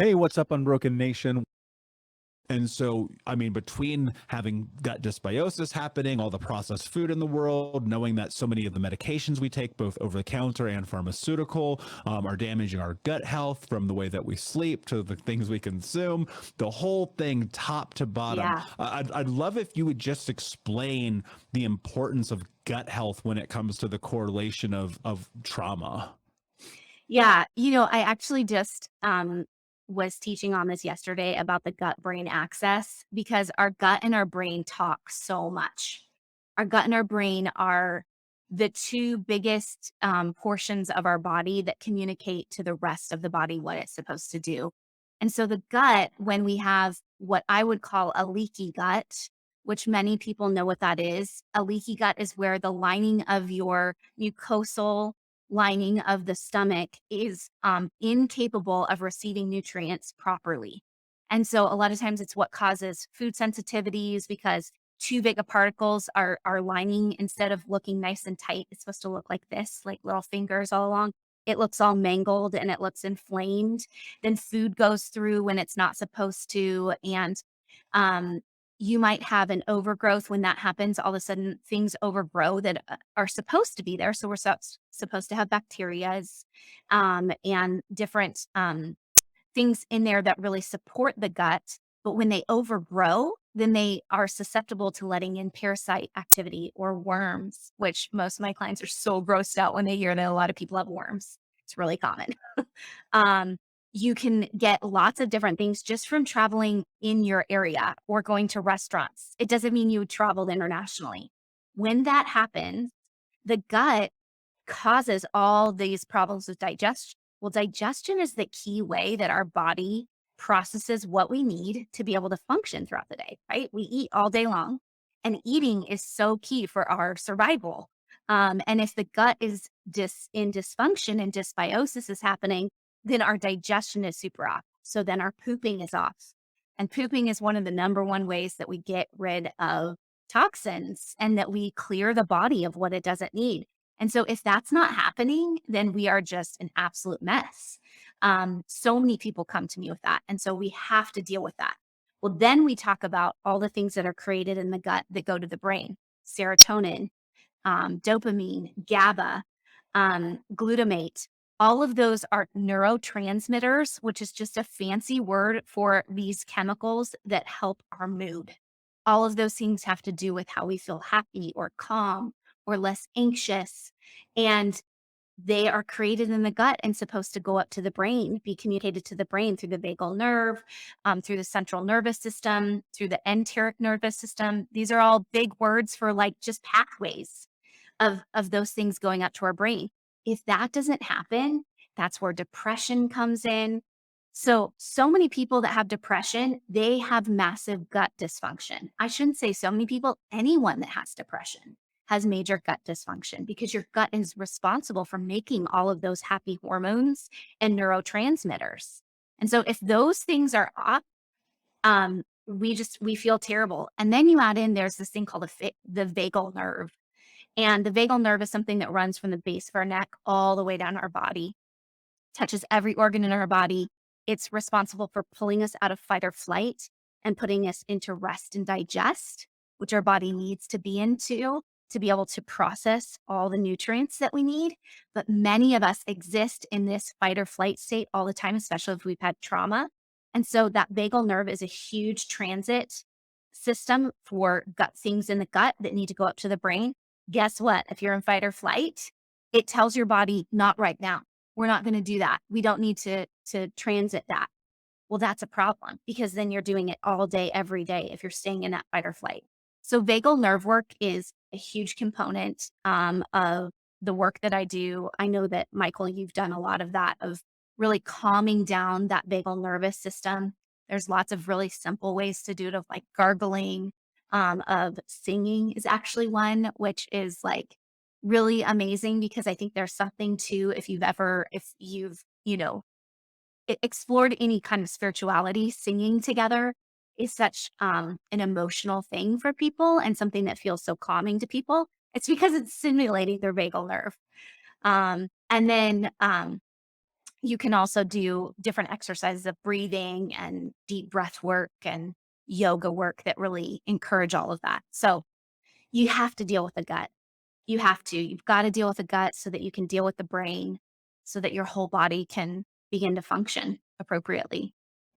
Hey, what's up, Unbroken Nation? And so, I mean, between having gut dysbiosis happening, all the processed food in the world, knowing that so many of the medications we take, both over the counter and pharmaceutical, are damaging our gut health from the way that we sleep to the things we consume, the whole thing top to bottom. Yeah. I'd love if you would just explain the importance of gut health when it comes to the correlation of trauma. Yeah. I actually just was teaching on this yesterday about the gut brain axis because our gut and our brain talk so much. Our gut and our brain are the two biggest portions of our body that communicate to the rest of the body what it's supposed to do. And so the gut, when we have what I would call a leaky gut, which many people know what that is, a leaky gut is where the lining of your mucosal lining of the stomach is incapable of receiving nutrients properly. And so a lot of times it's what causes food sensitivities because too big of particles are lining instead of looking nice and tight. It's supposed to look like this, like little fingers all along. It looks all mangled and it looks inflamed. Then food goes through when it's not supposed to. And um, you might have an overgrowth when that happens. All of a sudden, things overgrow that are supposed to be there. So we're supposed to have bacterias and different things in there that really support the gut. But when they overgrow, then they are susceptible to letting in parasite activity or worms, which most of my clients are so grossed out when they hear that a lot of people have worms. It's really common. um, you can get lots of different things just from traveling in your area or going to restaurants. It doesn't mean you traveled internationally. When that happens, the gut causes all these problems with digestion. Well, digestion is the key way that our body processes what we need to be able to function throughout the day, right? We eat all day long, and eating is so key for our survival. And if the gut is in dysfunction and dysbiosis is happening, then our digestion is super off. So then our pooping is off. And pooping is one of the number one ways that we get rid of toxins and that we clear the body of what it doesn't need. And so if that's not happening, then we are just an absolute mess. So many people come to me with that. And so we have to deal with that. Well, then we talk about all the things that are created in the gut that go to the brain: serotonin, dopamine, GABA, glutamate. All of those are neurotransmitters, which is just a fancy word for these chemicals that help our mood. All of those things have to do with how we feel happy or calm or less anxious. And they are created in the gut and supposed to go up to the brain, be communicated to the brain through the vagal nerve, through the central nervous system, through the enteric nervous system. These are all big words for like just pathways of those things going up to our brain. If that doesn't happen, that's where depression comes in. So many people that have depression, they have massive gut dysfunction. I shouldn't say so many people, anyone that has depression has major gut dysfunction because your gut is responsible for making all of those happy hormones and neurotransmitters. And so if those things are off, we feel terrible. And then you add in there's this thing called the vagal nerve. And the vagal nerve is something that runs from the base of our neck all the way down our body, touches every organ in our body. It's responsible for pulling us out of fight or flight and putting us into rest and digest, which our body needs to be into to be able to process all the nutrients that we need. But many of us exist in this fight or flight state all the time, especially if we've had trauma. And so that vagal nerve is a huge transit system for gut things in the gut that need to go up to the brain. Guess what? If you're in fight or flight, it tells your body, not right now. We're not going to do that. We don't need to transit that. Well, that's a problem because then you're doing it all day, every day if you're staying in that fight or flight. So vagal nerve work is a huge component of the work that I do. I know that, Michael, you've done a lot of that, of really calming down that vagal nervous system. There's lots of really simple ways to do it, of like gargling, of singing is actually one, which is like really amazing because I think there's something to, if you've, explored any kind of spirituality, singing together is such an emotional thing for people and something that feels so calming to people. It's because it's stimulating their vagal nerve. And then You can also do different exercises of breathing and deep breath work and yoga work that really encourage all of that. So you have to deal with the gut. You have to. You've got to deal with the gut so that you can deal with the brain, so that your whole body can begin to function appropriately.